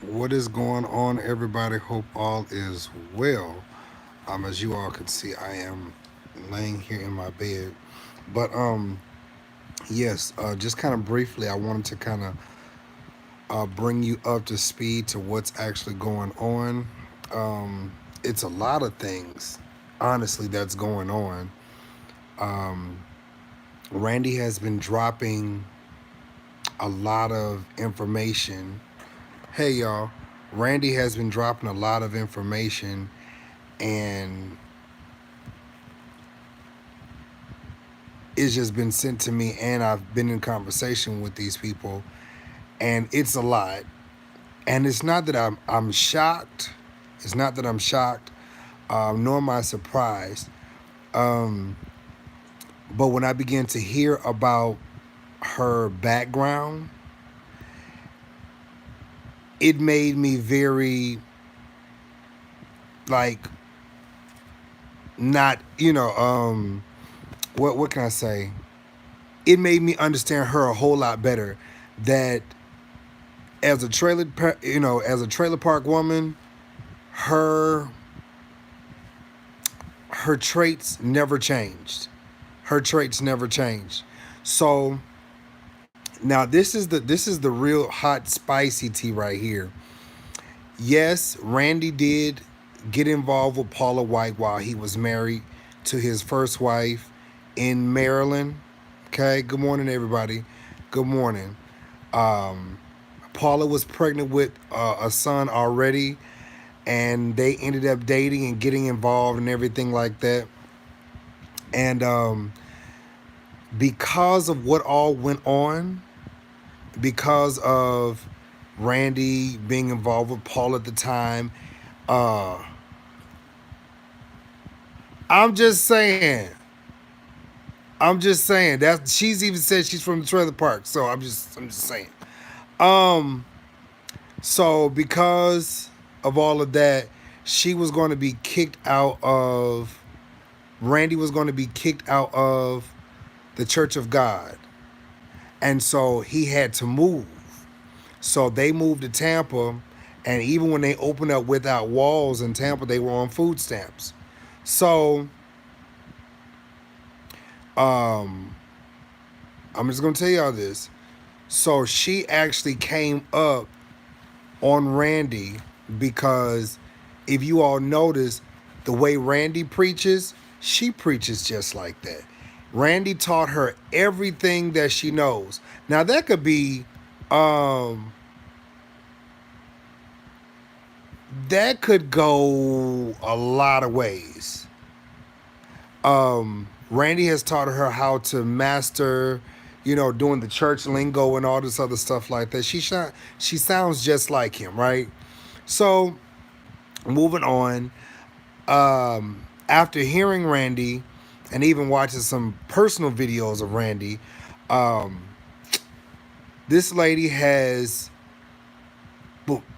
What is going on, everybody? Hope all is well. As you all can see, I am laying here in my bed. But yes, just kind of briefly, I wanted to kind of bring you up to speed to what's actually going on. It's a lot of things, honestly, that's going on. Um, Randy has been dropping a lot of information. Hey, y'all. Randy has been dropping a lot of information, and it's just been sent to me, and I've been in conversation with these people, and it's a lot. And it's not that I'm shocked. It's not that I'm shocked, nor am I surprised. Um, but when I began to hear about her background, it made me very like not what can I say? It made me understand her a whole lot better. That as a as a trailer park woman, her her traits never changed. Her traits never changed. So now this is the real hot spicy tea right here. Yes, Randy did get involved with Paula White while he was married to his first wife in Maryland. Okay, good morning, everybody. Good morning. Um, Paula was pregnant with a son already, and they ended up dating and getting involved and everything like that. And because of what all went on, because of Randy being involved with Paul at the time, uh, I'm just saying, that she's even said she's from the trailer park. So I'm just saying. Um, so because of all of that, she was going to be kicked out of. Randy was going to be kicked out of the Church of God, and so he had to move. So they moved to Tampa, and even when they opened up Without Walls in Tampa, they were on food stamps. So um, I'm just gonna tell y'all this. So she actually came up on Randy because if you all notice the way Randy preaches, she preaches just like that. Randy taught her everything that she knows. Now um that could go a lot of ways. Randy has taught her how to master, doing the church lingo and all this other stuff like that. She sounds just like him, right? So moving on. After hearing Randy and even watching some personal videos of Randy, um, this lady has,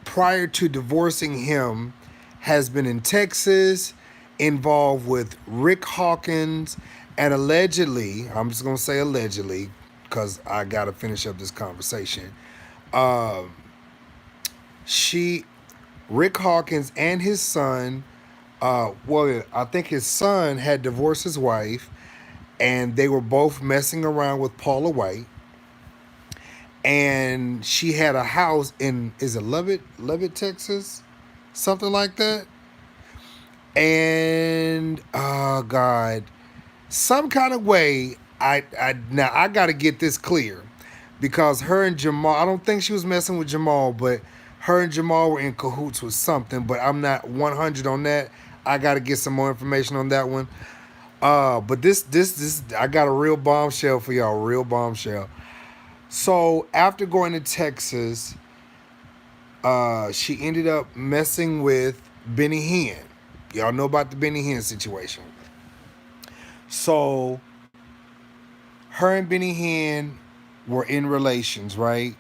prior to divorcing him, has been in Texas, involved with Rick Hawkins, and allegedly, I'm just gonna say allegedly, because I gotta finish up this conversation. Um, she, Rick Hawkins, and his son. Well, I think his son had divorced his wife, and they were both messing around with Paula White. And she had a house in, is it Lubbock, Texas, something like that. And oh God, some kind of way, I now I got to get this clear, because her and Jamal, I don't think she was messing with Jamal, but her and Jamal were in cahoots with something. But I'm not 100 on that. I got to get some more information on that one. But this I got a real bombshell for y'all, real bombshell. So after going to Texas, she ended up messing with Benny Hinn. Y'all know about the Benny Hinn situation. So her and Benny Hinn were in relations, right?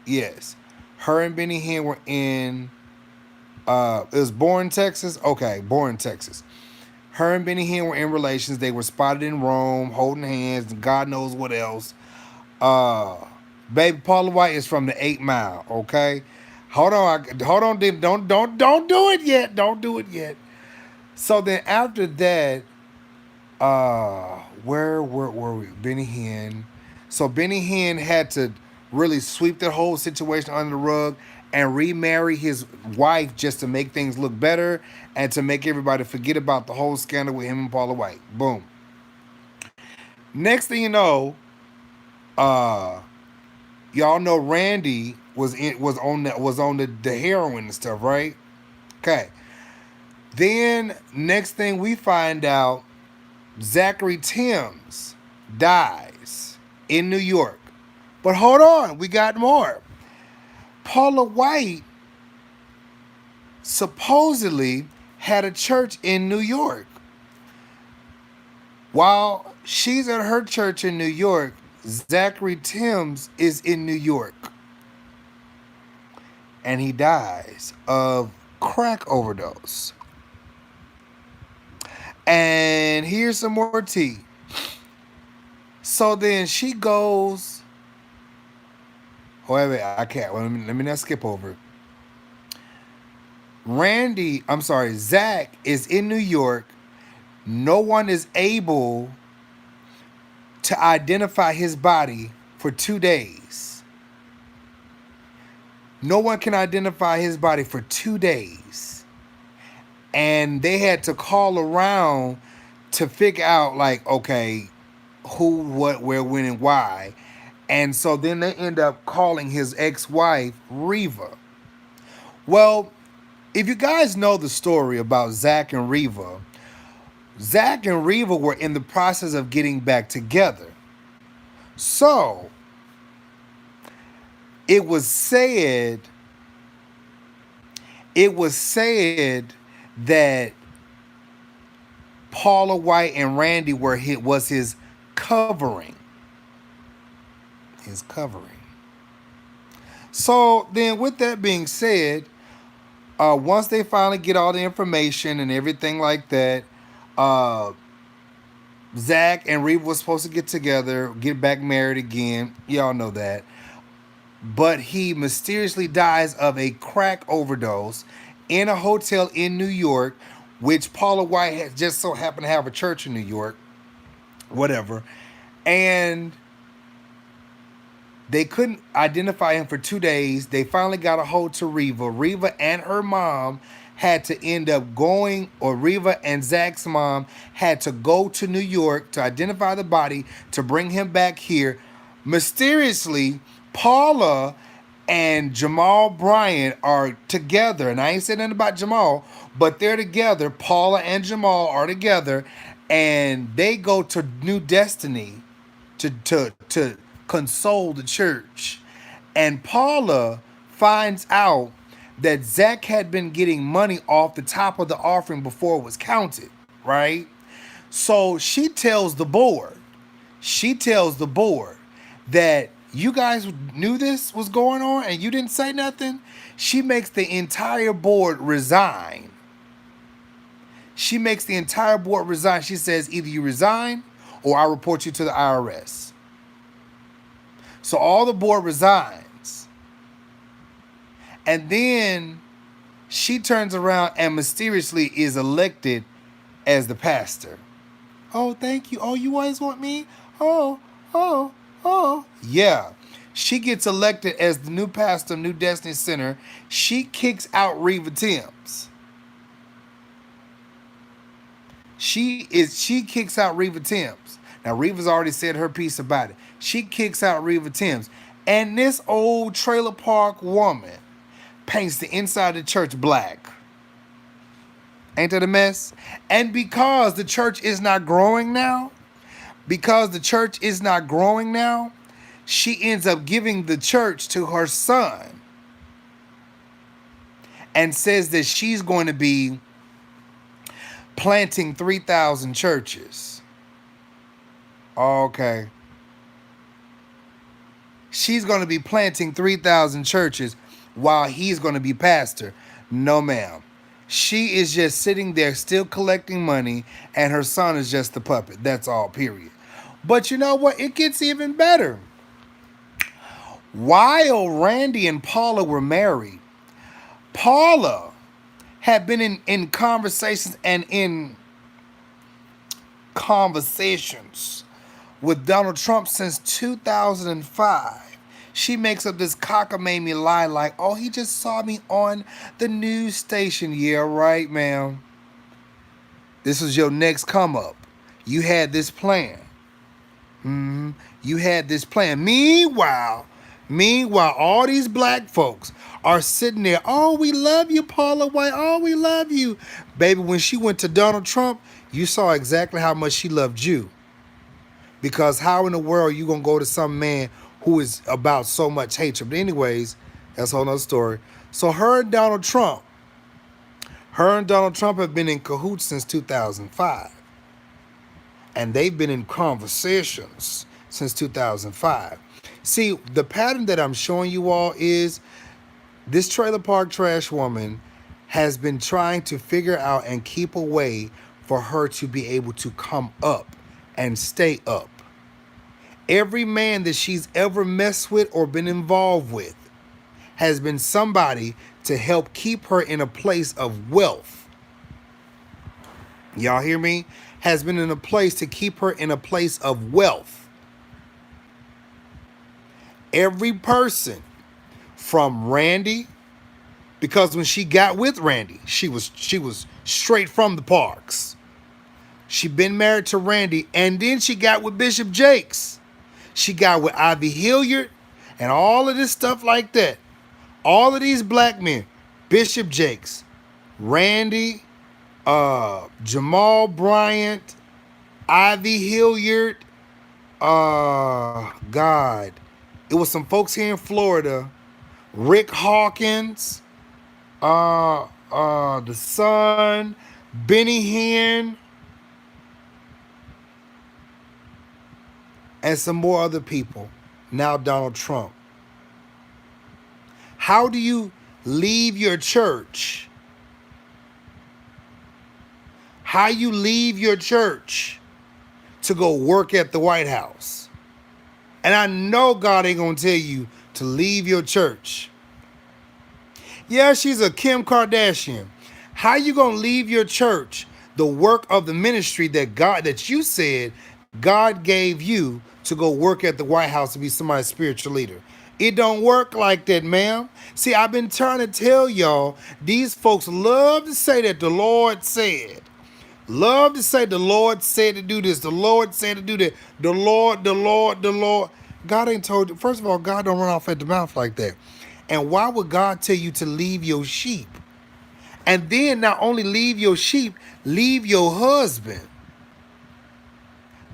Yes. Her and Benny Hinn were in. It was born in Texas. Okay, born in Texas. Her and Benny Hinn were in relations. They were spotted in Rome, holding hands, and God knows what else. Uh, Baby Paula White is from the 8 Mile, okay? Hold on, hold on, don't do it yet. Don't do it yet. So then after that, where were we? Benny Hinn. So Benny Hinn had to really sweep the whole situation under the rug and remarry his wife just to make things look better and to make everybody forget about the whole scandal with him and Paula White. Boom. Next thing you know, uh, y'all know Randy was on the heroin and stuff, right? Okay. Then next thing we find out, Zachary Tims dies in New York. But hold on, we got more. Paula White supposedly had a church in New York. While she's at her church in New York, Zachary Tims is in New York and he dies of crack overdose. And here's some more tea. So then she goes. Oh, wait, I can't. Let me not skip over. Zach is in New York. No one is able to identify his body for 2 days. No one can identify his body for 2 days. And they had to call around to figure out, like, okay, who, what, where, when, and why. And so then they end up calling his ex-wife Reva. Well, if you guys know the story about Zach and Reva were in the process of getting back together. So it was said that Paula White and Randy was his covering. His covering. So then, with that being said, once they finally get all the information and everything like that, uh, Zach and Reva was supposed to get together, get back married again. Y'all know that. But he mysteriously dies of a crack overdose in a hotel in New York, which Paula White had just so happened to have a church in New York, whatever. And they couldn't identify him for 2 days. They finally got a hold to Reva. Reva and her mom had to end up going, or Reva and Zach's mom had to go to New York to identify the body to bring him back here. Mysteriously, Paula and Jamal Bryant are together. And I ain't saying nothing about Jamal, but they're together. Paula and Jamal are together. And they go to New Destiny to console the church. And Paula finds out that Zach had been getting money off the top of the offering before it was counted, right? So she tells the board that you guys knew this was going on and you didn't say nothing. She makes the entire board resign. She says either you resign or I report you to the IRS. So all the board resigns. And then she turns around and mysteriously is elected as the pastor. Oh, thank you. Oh, you always want me? Oh. Yeah. She gets elected as the new pastor of New Destiny Center. She kicks out Reva Tims. She kicks out Reva Tims. Now, Reva's already said her piece about it. She kicks out Reva Tims. And this old trailer park woman paints the inside of the church black. Ain't that a mess? And because the church is not growing now, she ends up giving the church to her son and says that she's going to be planting 3,000 churches. Okay. She's going to be planting 3,000 churches while he's going to be pastor. No, ma'am. She is just sitting there still collecting money and her son is just the puppet. That's all, period. But you know what? It gets even better. While Randy and Paula were married, Paula had been in conversations and in conversations with Donald Trump since 2005. She makes up this cockamamie lie like, oh, he just saw me on the news station. Yeah, right, ma'am. This was your next come up. You had this plan. You had this plan. Meanwhile, all these black folks are sitting there. Oh, we love you, Paula White. Oh, we love you. Baby, when she went to Donald Trump, you saw exactly how much she loved you. Because how in the world are you going to go to some man who is about so much hatred? But anyways, that's a whole nother story. So her and Donald Trump have been in cahoots since 2005. And they've been in conversations since 2005. See, the pattern that I'm showing you all is this trailer park trash woman has been trying to figure out and keep a way for her to be able to come up and stay up. Every man that she's ever messed with or been involved with has been somebody to help keep her in a place of wealth. Y'all hear me? Has been in a place to keep her in a place of wealth. Every person from Randy, because when she got with Randy, she was straight from the parks. She been married to Randy, and then she got with Bishop Jakes. She got with Ivy Hilliard and all of this stuff like that. All of these black men, Bishop Jakes, Randy, Jamal Bryant, Ivy Hilliard, God. It was some folks here in Florida, Rick Hawkins, the son, Benny Hinn, and some more other people. Now Donald Trump. How do you leave your church? How you leave your church to go work at the White House? And I know God ain't gonna tell you to leave your church. Yeah, she's a Kim Kardashian. How you gonna leave your church, the work of the ministry that you said God gave you to go work at the White House to be somebody's spiritual leader? It don't work like that, ma'am. See, I've been trying to tell y'all, these folks love to say that the Lord said. Love to say the Lord said to do this. The Lord said to do that. The Lord, the Lord, the Lord. God ain't told you. First of all, God don't run off at the mouth like that. And why would God tell you to leave your sheep? And then not only leave your sheep, leave your husband.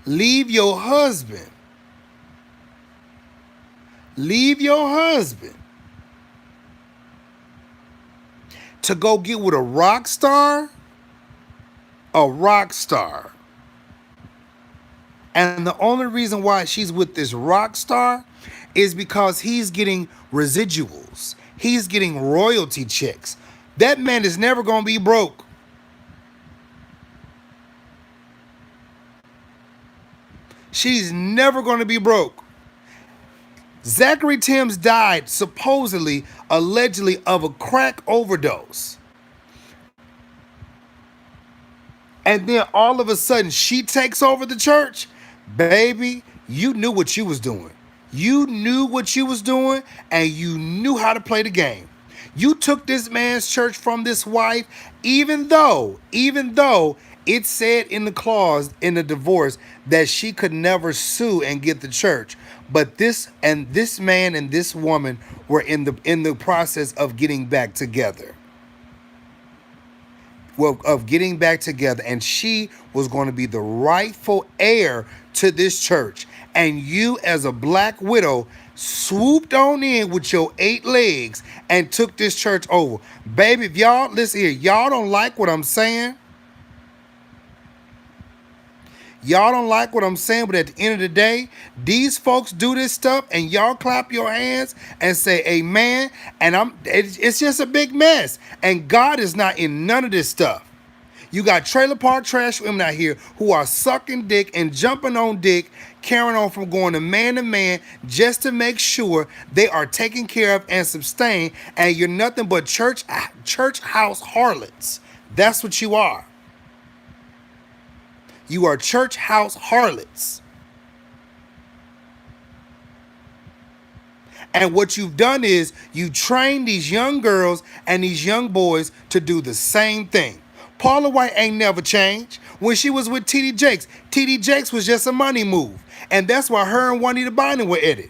Leave your husband. Leave your husband. To go get with a rock star? A rock star. And the only reason why she's with this rock star is because he's getting residuals. He's getting royalty checks. That man is never going to be broke. She's never going to be broke. Zachary Tims died supposedly, allegedly, of a crack overdose. And then all of a sudden she takes over the church. Baby, you knew what you was doing. You knew what you was doing, and you knew how to play the game. You took this man's church from this wife, even though it said in the clause in the divorce that she could never sue and get the church. But this man and this woman were in the process of getting back together. Of getting back together, and she was going to be the rightful heir to this church. And you, as a black widow, swooped on in with your 8 legs and took this church over. Baby, if y'all, listen here, y'all don't like what I'm saying. Y'all don't like what I'm saying, but at the end of the day, these folks do this stuff and y'all clap your hands and say amen, and it's just a big mess. And God is not in none of this stuff. You got trailer park trash women out here who are sucking dick and jumping on dick, carrying on from going to man just to make sure they are taken care of and sustained, and you're nothing but church house harlots. That's what you are. You are church house harlots. And what you've done is you train these young girls and these young boys to do the same thing. Paula White ain't never changed. When she was with TD Jakes, TD Jakes was just a money move. And that's why her and Juanita Bynum were at it.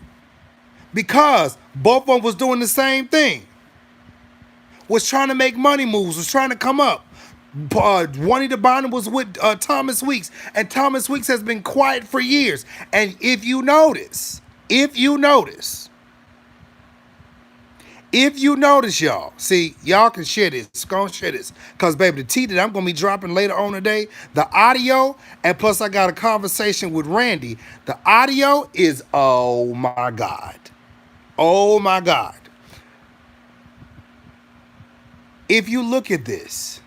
Because both of them was doing the same thing. Was trying to make money moves, was trying to come up. Juanita Bynum was with Thomas Weeks, and Thomas Weeks has been quiet for years. And if you notice, y'all, see, y'all can share this. Go and share this. Because, baby, the tea that I'm going to be dropping later on today, the audio, and plus I got a conversation with Randy. The audio is, oh, my God. Oh, my God. If you look at this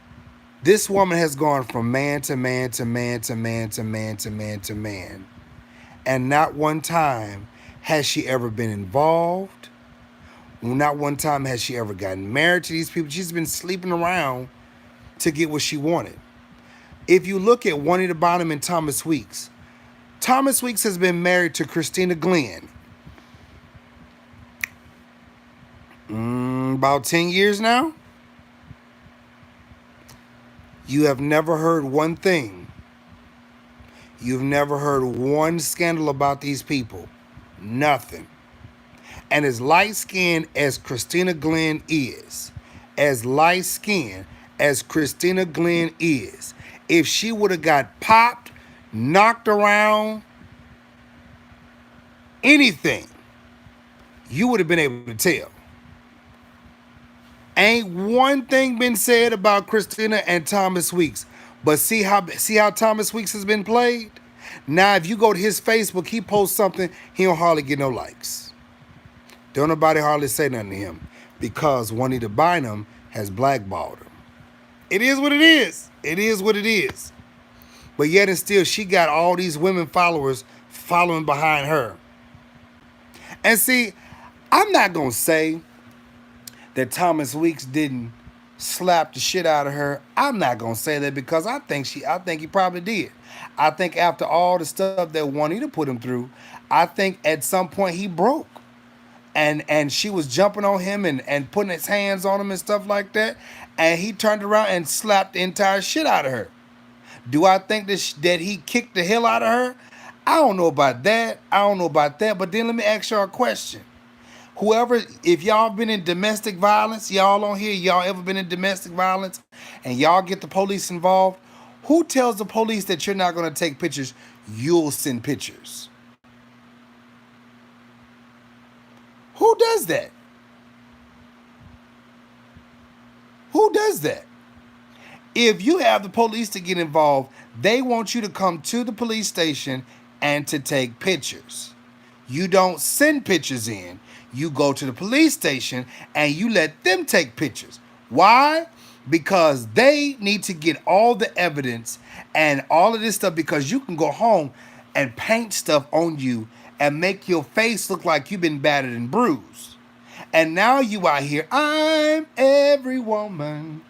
woman has gone from man to man to man to man to man to man to man. And not one time has she ever been involved. Not one time has she ever gotten married to these people. She's been sleeping around to get what she wanted. If you look at Juanita Bynum and Thomas Weeks has been married to Christina Glenn about 10 years now. You have never heard one thing. You've never heard one scandal about these people. Nothing. And as light-skinned as Christina Glenn is, if she would have got popped, knocked around, anything, you would have been able to tell. Ain't one thing been said about Christina and Thomas Weeks. But see how Thomas Weeks has been played? Now, if you go to his Facebook, he posts something, he don't hardly get no likes. Don't nobody hardly say nothing to him because Juanita Bynum has blackballed him. It is what it is. It is what it is. But yet and still, she got all these women followers following behind her. And see, I'm not going to say that Thomas Weeks didn't slap the shit out of her. I'm not going to say that because I think he probably did. I think after all the stuff that Juanita put him through, I think at some point he broke. And she was jumping on him and putting his hands on him and stuff like that. And he turned around and slapped the entire shit out of her. Do I think that he kicked the hell out of her? I don't know about that. But then let me ask y'all a question. Whoever, if y'all been in domestic violence, y'all on here, y'all ever been in domestic violence and y'all get the police involved, who tells the police that you're not going to take pictures? You'll send pictures. Who does that? Who does that? If you have the police to get involved, they want you to come to the police station and to take pictures. You don't send pictures in. You go to the police station and you let them take pictures. Why? Because they need to get all the evidence and all of this stuff, because you can go home and paint stuff on you and make your face look like you've been battered and bruised. And now you out here, I'm every woman.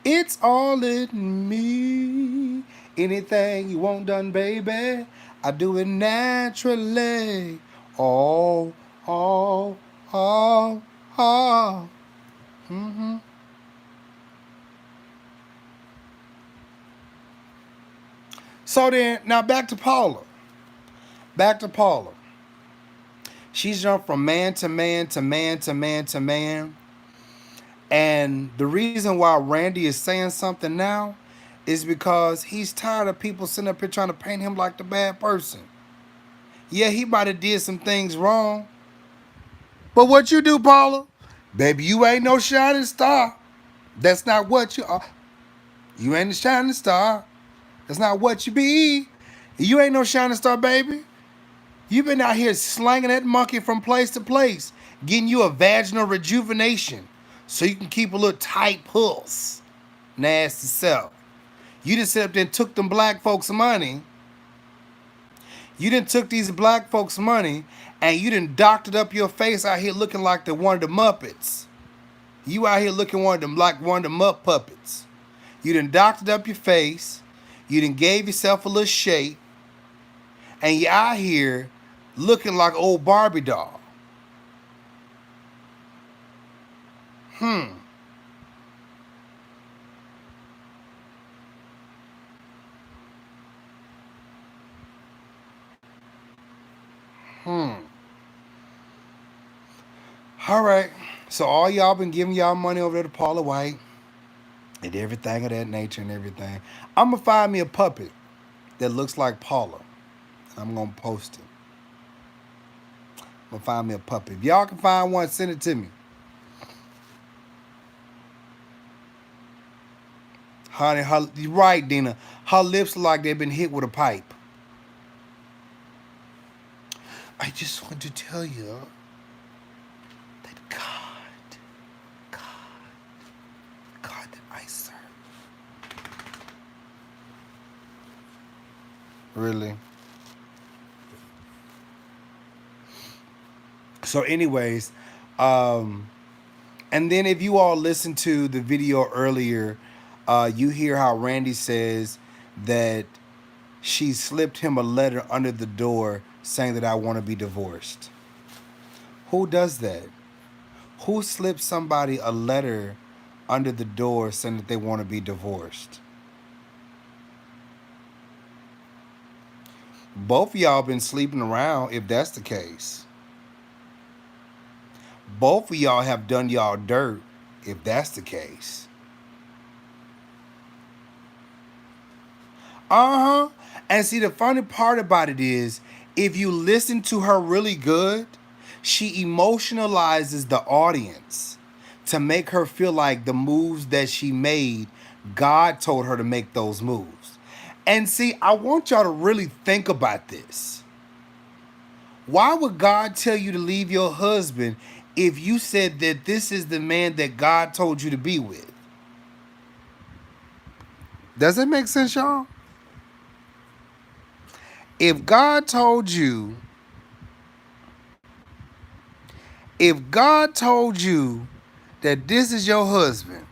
It's all in me. Anything you want done, baby, I do it naturally. Oh, oh, oh, oh. Mm-hmm. So then, now back to Paula. She's jumped from man to man to man to man to man. And the reason why Randy is saying something now is because he's tired of people sitting up here trying to paint him like the bad person. Yeah, he might have did some things wrong. But what you do, Paula? Baby, you ain't no shining star. That's not what you are. You ain't a shining star. That's not what you be. You ain't no shining star, baby. You've been out here slanging that monkey from place to place, getting you a vaginal rejuvenation so you can keep a little tight pulse. Nasty self. You just sit up there and took them black folks' money. You done took these black folks' money and you done doctored up your face out here looking like the one of the Muppets. You out here looking one of them like one of the Mupp puppets. You done doctored up your face. You done gave yourself a little shape. And you out here looking like old Barbie doll. Hmm. Hmm. All right. So all y'all been giving y'all money over there to Paula White and everything of that nature and everything. I'm gonna find me a puppet that looks like Paula. And I'm gonna post it. I'm gonna find me a puppet. If y'all can find one, send it to me. Honey, you're right, Dina. Her lips look like they've been hit with a pipe. I just want to tell you that God, God that I serve. Really? So, anyways, um, and then if you all listen to the video earlier, you hear how Randy says that she slipped him a letter under the door saying that I want to be divorced. Who does that? Who slips somebody a letter under the door saying that they want to be divorced? Both of y'all been sleeping around if that's the case. Both of y'all have done y'all dirt if that's the case. Uh-huh. And see, the funny part about it is, if you listen to her really good, she emotionalizes the audience to make her feel like the moves that she made, God told her to make those moves. And see, I want y'all to really think about this. Why would God tell you to leave your husband if you said that this is the man that God told you to be with? Does that make sense, y'all? If God told you, if God told you that this is your husband,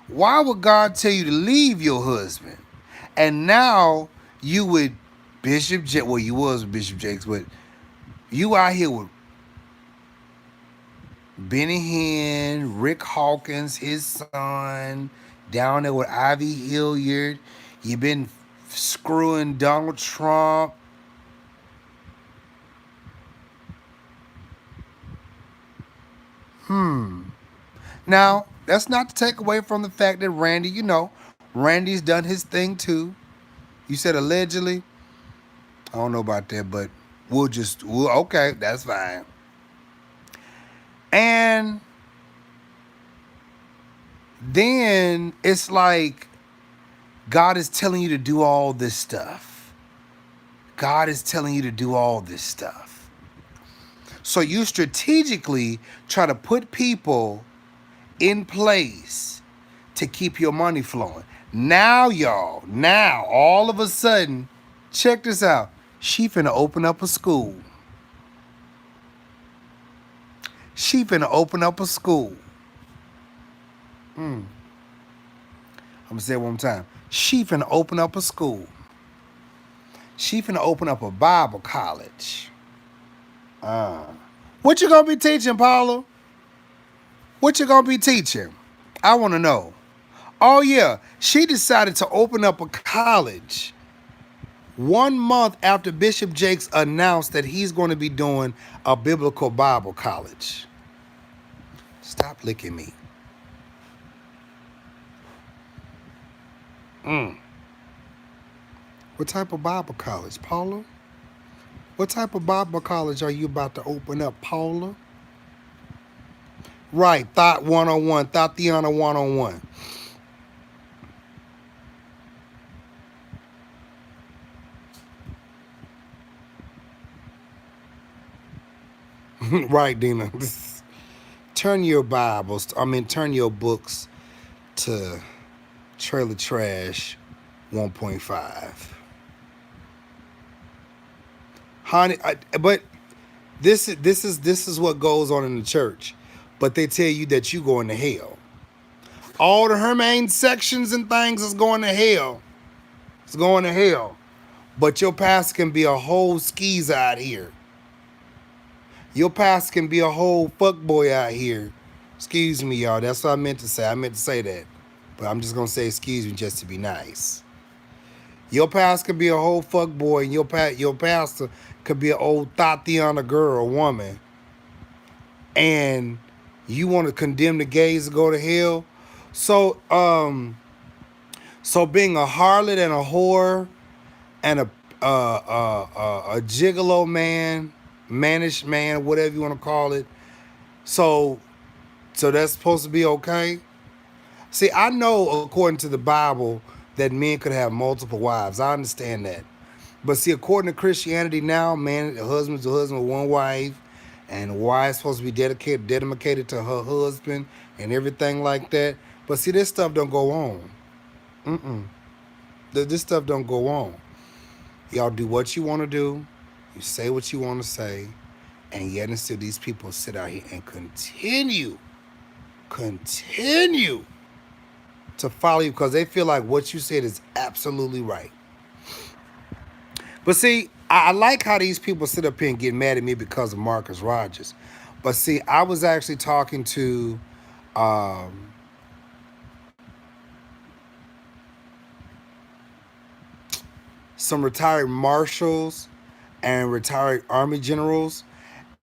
why would God tell you to leave your husband? And now you with Bishop Jakes, well, you was with Bishop Jakes, but you out here with Benny Hinn, Rick Hawkins, his son, down there with Ivy Hilliard. You've been screwing Donald Trump. Now, that's not to take away from the fact that Randy, Randy's done his thing too. You said allegedly. I don't know about that, but okay, that's fine. And then it's like God is telling you to do all this stuff. God is telling you to do all this stuff. So you strategically try to put people in place to keep your money flowing. Now, y'all, all of a sudden, check this out. She finna open up a school. She finna open up a school. I'm gonna say it one more time. She finna open up a school. She finna open up a Bible college. What you gonna be teaching, Paula? What you gonna be teaching? I wanna know. Oh yeah, she decided to open up a college 1 month after Bishop Jakes announced that he's going to be doing a biblical Bible college. Stop licking me. What type of Bible college, Paula? What type of Bible college are you about to open up, Paula? Right, Thought 101, Thotiana 101. Right, Dina. Turn your Bibles, turn your books to trailer trash 1.5. Honey, but this is what goes on in the church. But they tell you that you going to hell. All the Hermain sections and things is going to hell. It's going to hell. But your pastor can be a whole skis out here. Your pastor can be a whole fuckboy out here. Excuse me, y'all. That's what I meant to say. I meant to say that. But I'm just going to say excuse me just to be nice. Your pastor could be a whole fuckboy, and your pastor could be an old Tatiana girl, woman. And you want to condemn the gays to go to hell? So, so being a harlot and a whore and a gigolo man, mannish man, whatever you want to call it. So that's supposed to be okay. See, I know according to the Bible that men could have multiple wives. I understand that. But see, according to Christianity now, man, a husband's a husband with one wife, and the wife's supposed to be dedicated to her husband and everything like that. But see, this stuff don't go on. Mm-mm. This stuff don't go on. Y'all do what you want to do. You say what you want to say. And yet and still these people sit out here and continue to follow you because they feel like what you said is absolutely right. But see, I like how these people sit up here and get mad at me because of Marcus Rogers. But see, I was actually talking to um, some retired marshals and retired army generals,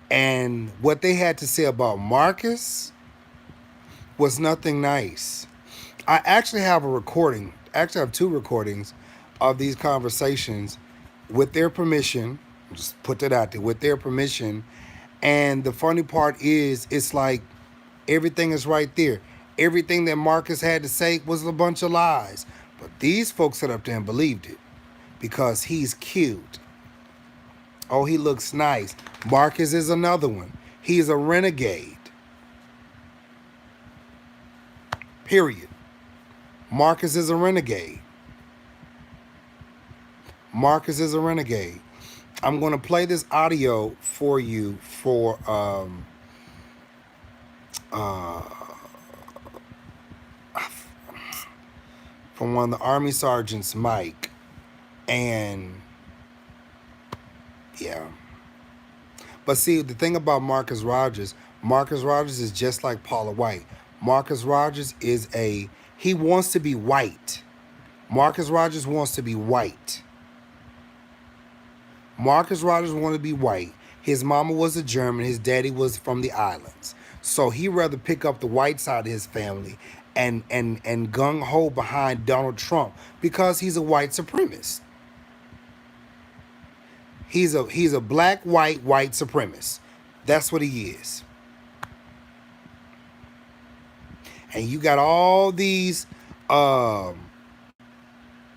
and what they had to say about Marcus was nothing nice. I actually have a recording, actually have two recordings of these conversations with their permission. Just put that out there, with their permission. And the funny part is, it's like everything is right there. Everything that Marcus had to say was a bunch of lies. But these folks sat up there and believed it because he's cute. Oh, he looks nice. Marcus is another one. He's a renegade. Period. Marcus is a renegade. Marcus is a renegade. I'm going to play this audio for you uh, from one of the Army sergeants, Mike. And yeah. But see, the thing about Marcus Rogers is just like Paula White. Marcus Rogers he wants to be white. Marcus Rogers wants to be white. Marcus Rogers wanted to be white. His mama was a German. His daddy was from the islands. So he'd rather pick up the white side of his family and gung-ho behind Donald Trump because he's a white supremacist. He's a black, white supremacist. That's what he is. And you got all these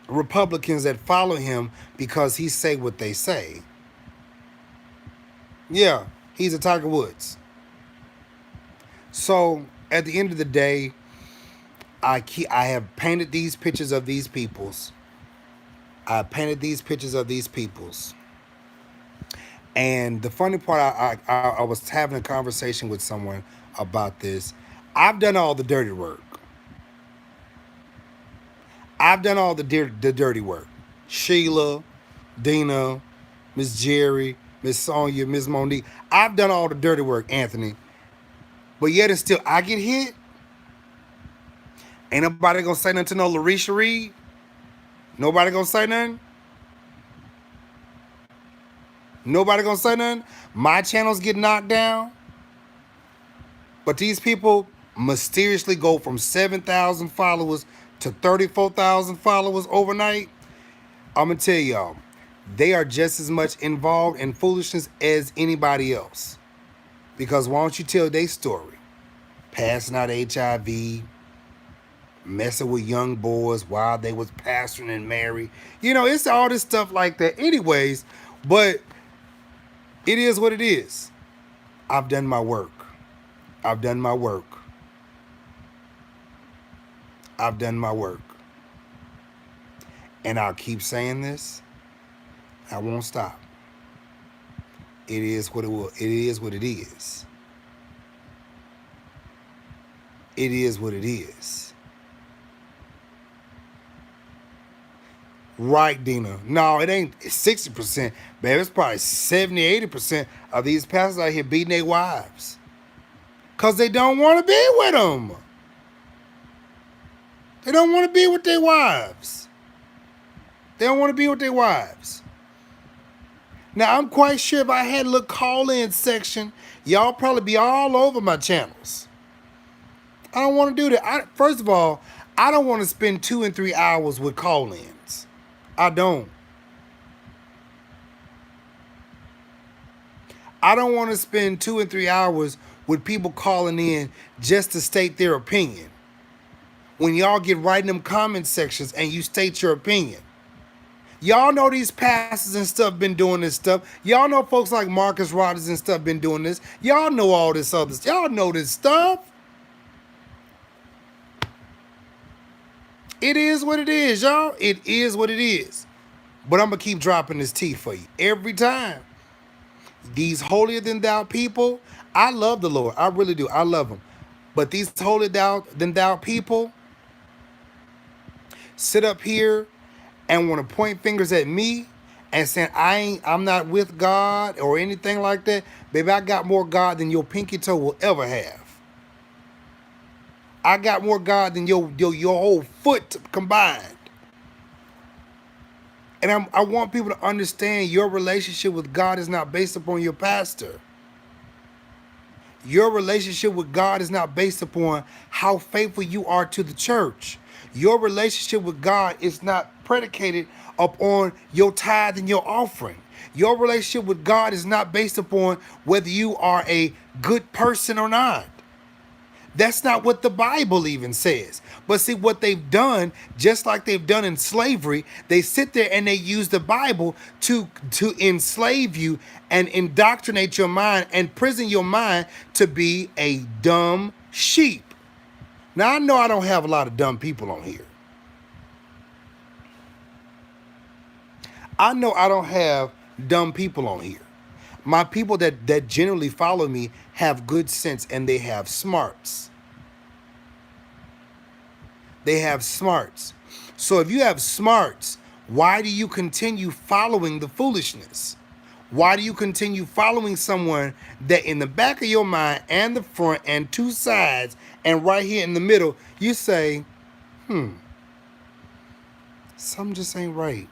Republicans that follow him because he say what they say. Yeah, he's a Tiger Woods. So at the end of the day, I have painted these pictures of these peoples. And the funny part, I was having a conversation with someone about this. I've done all the dirty work. Dirty work. Sheila, Dina, Miss Jerry, Miss Sonia, Miss Monique. I've done all the dirty work, Anthony. But yet and still, I get hit. Ain't nobody gonna say nothing to no Larisha Reed. Nobody gonna say nothing. Nobody gonna say nothing. My channels get knocked down. But these people mysteriously go from 7,000 followers to 34,000 followers overnight. I'm gonna tell y'all, they are just as much involved in foolishness as anybody else. Because why don't you tell their story? Passing out HIV, messing with young boys while they was pastoring and married. You know, it's all this stuff like that anyways, but it is what it is. I've done my work. I've done my work. And I'll keep saying this. I won't stop. It is what it will. It is what it is. It is what it is. Right, Dina. No, it ain't 60%. Baby, it's probably 70, 80% of these pastors out here beating their wives. Because they don't want to be with them. They don't want to be with their wives. They don't want to be with their wives. Now, I'm quite sure if I had a little call-in section, y'all probably be all over my channels. I don't want to do that. First of all, I don't want to spend 2 and 3 hours with call-ins. I don't. I don't want to spend 2 and 3 hours with people calling in just to state their opinion. When y'all get right in them comment sections and you state your opinion. Y'all know these pastors and stuff been doing this stuff. Y'all know folks like Marcus Rogers and stuff been doing this. Y'all know all this other stuff. Y'all know this stuff. It is what it is, y'all. It is what it is. But I'm going to keep dropping this tea for you every time. These holier than thou people, I love the Lord. I really do. I love them. But these holier than thou people sit up here and want to point fingers at me and saying I'm not with God or anything like that. Baby, I got more God than your pinky toe will ever have. I got more God than your whole foot combined. And I want people to understand your relationship with God is not based upon your pastor. Your relationship with God is not based upon how faithful you are to the church. Your relationship with God is not predicated upon your tithe and your offering. Your relationship with God is not based upon whether you are a good person or not. That's not what the Bible even says. But see, what they've done, just like they've done in slavery, they sit there and they use the Bible to enslave you and indoctrinate your mind and prison your mind to be a dumb sheep. Now, I know I don't have a lot of dumb people on here. I know I don't have dumb people on here. My people that generally follow me have good sense and they have smarts. They have smarts. So if you have smarts, why do you continue following the foolishness? Why do you continue following someone that in the back of your mind and the front and two sides and right here in the middle, you say, something just ain't right.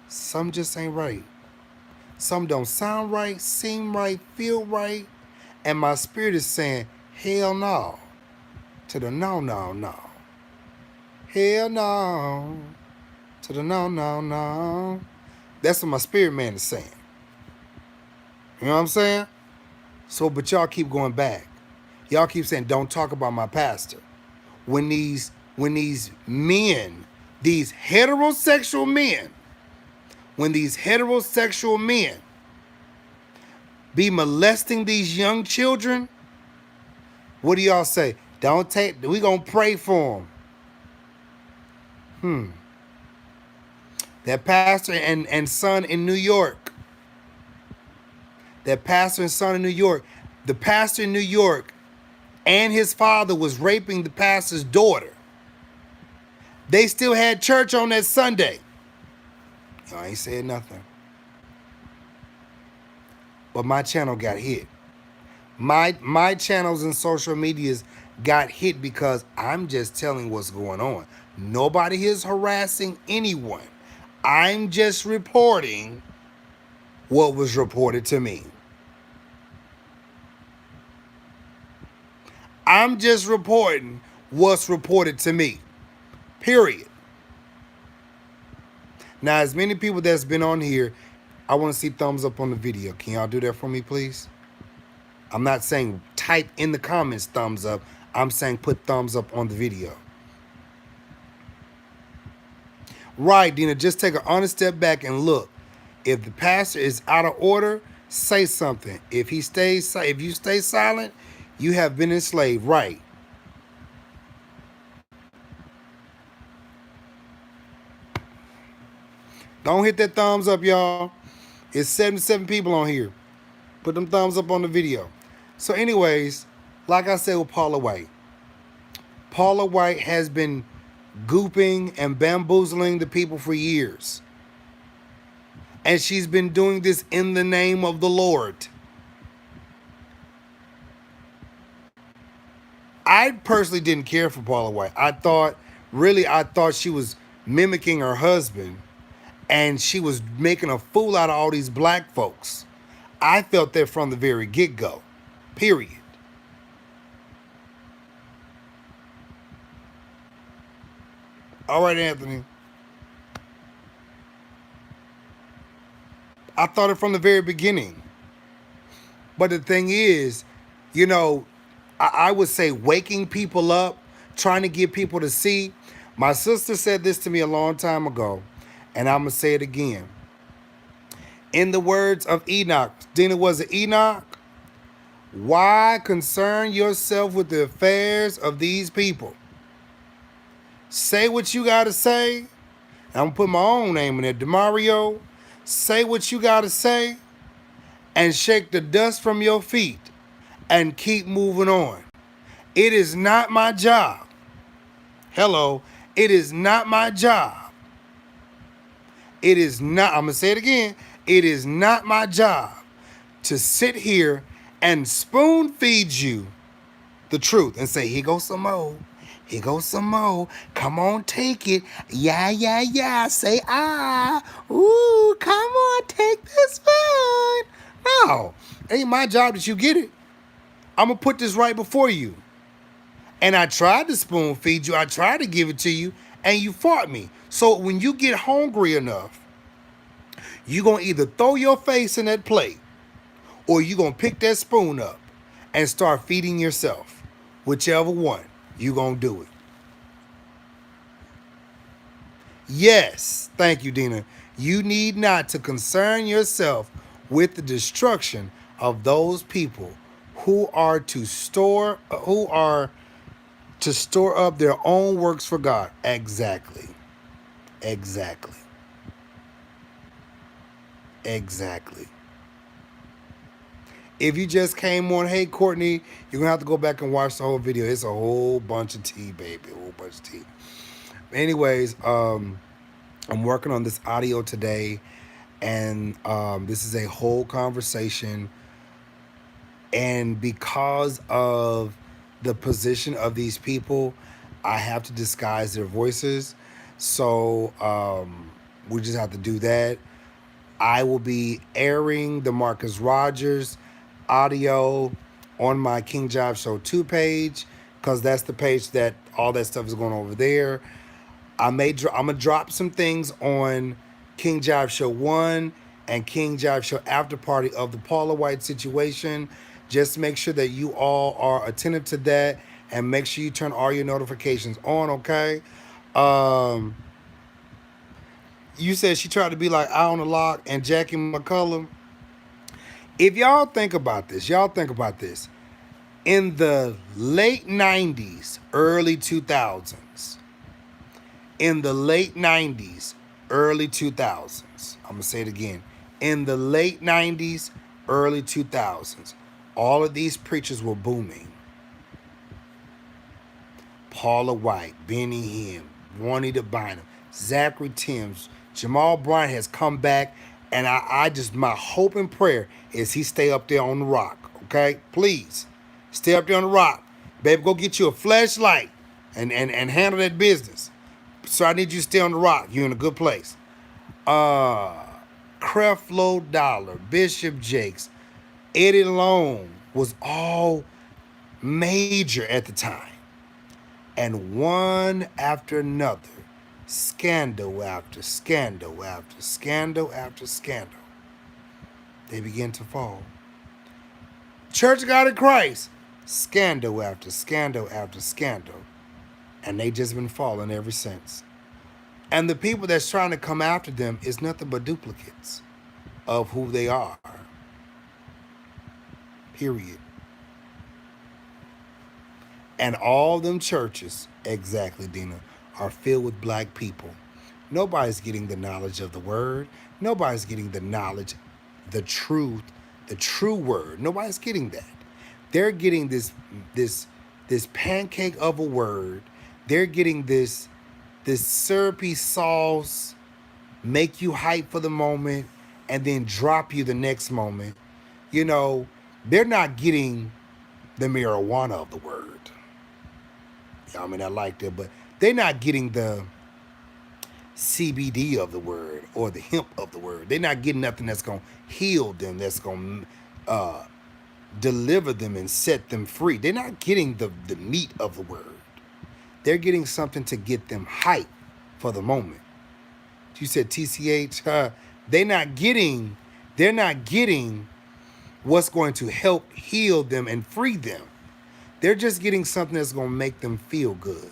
Something just ain't right. Some don't sound right, seem right, feel right. And my spirit is saying, hell no. To the no, no, no. Hell no. To the no, no, no. That's what my spirit man is saying. You know what I'm saying? So, but y'all keep going back. Y'all keep saying, don't talk about my pastor. When these men, these heterosexual men, when these heterosexual men be molesting these young children, what do y'all say? We gonna pray for them. That pastor and son in New York. That pastor and son in New York. The pastor in New York and his father was raping the pastor's daughter. They still had church on that Sunday. I ain't said nothing. But my channel got hit. My channels and social medias got hit because I'm just telling what's going on. Nobody is harassing anyone. I'm just reporting what was reported to me. I'm just reporting what's reported to me. Period. Now, as many people that's been on here, I want to see thumbs up on the video. Can y'all do that for me, please? I'm not saying type in the comments thumbs up. I'm saying put thumbs up on the video. Right, Dina, just take an honest step back and look. If the pastor is out of order, say something. If you stay silent, you have been enslaved. Right. Don't hit that thumbs up, y'all. It's 77 people on here. Put them thumbs up on the video. So, anyways, like I said with Paula White has been gooping and bamboozling the people for years. And she's been doing this in the name of the Lord. I personally didn't care for Paula White. I thought she was mimicking her husband and she was making a fool out of all these black folks. I felt that from the very get-go. Period. All right, Anthony. I thought it from the very beginning. But the thing is, you know, I would say waking people up, trying to get people to see. My sister said this to me a long time ago, and I'm going to say it again. In the words of Enoch, Dina, was it Enoch? Why concern yourself with the affairs of these people? Say what you got to say. I'm going to put my own name in there. DeMario, say what you got to say and shake the dust from your feet and keep moving on. It is not my job. Hello. It is not my job. It is not, I'm going to say it again. It is not my job to sit here and spoon feed you the truth and say, here goes some more. Here goes some more. Come on, take it. Yeah, yeah, yeah. Say ah. Ooh, come on, take this food. No, ain't my job that you get it. I'm going to put this right before you. And I tried to spoon feed you. I tried to give it to you, and you fought me. So when you get hungry enough, you're going to either throw your face in that plate or you're going to pick that spoon up and start feeding yourself. Whichever one, you're going to do it. Yes, thank you, Dina. You need not to concern yourself with the destruction of those people who are to store up their own works for God. Exactly. Exactly. Exactly. If you just came on, hey Courtney, you're gonna have to go back and watch the whole video. It's a whole bunch of tea, baby. A whole bunch of tea. Anyways, I'm working on this audio today, and this is a whole conversation. And because of the position of these people, I have to disguise their voices. So we just have to do that. I will be airing the Marcus Rogers audio on my King Jives Show 2 page, because that's the page that all that stuff is going over there. I'm gonna drop some things on King Jives Show 1 and King Jives Show After Party of the Paula White situation. Just make sure that you all are attentive to that and make sure you turn all your notifications on, okay? You said she tried to be like Eye on the Lock and Jackie McCullum. If y'all think about this. In the late 90s, early 2000s, in the late 90s, early 2000s, I'm going to say it again. In the late 90s, early 2000s, all of these preachers were booming. Paula White, Benny Hinn, Juanita Bynum, Zachary Tims, Jamal Bryant has come back, and I just, my hope and prayer is he stay up there on the rock, okay? Please, stay up there on the rock. Baby, go get you a flashlight and handle that business. So I need you to stay on the rock. You're in a good place. Creflo Dollar, Bishop Jakes, Eddie Long was all major at the time. And one after another, scandal after scandal after scandal after scandal, they begin to fall. Church of God in Christ, scandal after scandal after scandal. And they just been falling ever since. And the people that's trying to come after them is nothing but duplicates of who they are. Period. And all them churches, exactly, Dina, are filled with black people Nobody's getting the knowledge of the word. Nobody's getting the knowledge, the truth, the true word. Nobody's getting that. They're getting this this pancake of a word. They're getting this syrupy sauce, make you hype for the moment, and then drop you the next moment. You know, they're not getting the marijuana of the word. I mean, I like that, but they're not getting the CBD of the word or the hemp of the word. They're not getting nothing that's going to heal them, that's going to deliver them and set them free. They're not getting the meat of the word. They're getting something to get them hype for the moment. You said TCH. They're not getting what's going to help heal them and free them. They're just getting something that's going to make them feel good.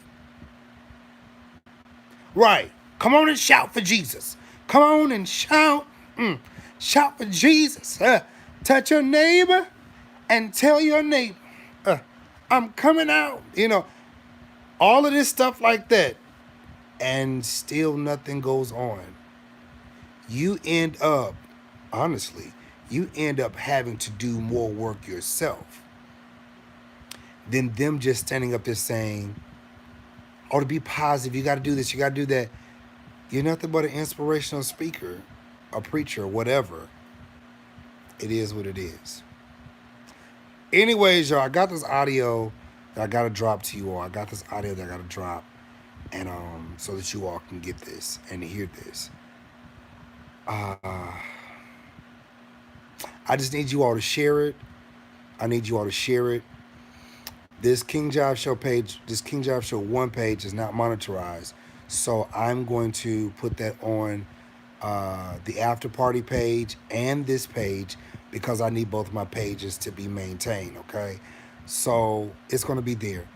Right. Come on and shout for Jesus. Come on and shout. Shout for Jesus. Touch your neighbor and tell your neighbor, I'm coming out. You know, all of this stuff like that. And still nothing goes on. You end up, honestly, you end up having to do more work yourself than them just standing up there saying, oh, to be positive, you got to do this, you got to do that. You're nothing but an inspirational speaker, a preacher, whatever. It is what it is. Anyways, y'all, I got this audio that I got to drop to you all. I got this audio that I got to drop, and so that you all can get this and hear this. I just need you all to share it. I need you all to share it. This King Jives Show page, this King Jives Show 1 page is not monetized. So I'm going to put that on the after party page and this page because I need both of my pages to be maintained, okay? So it's going to be there.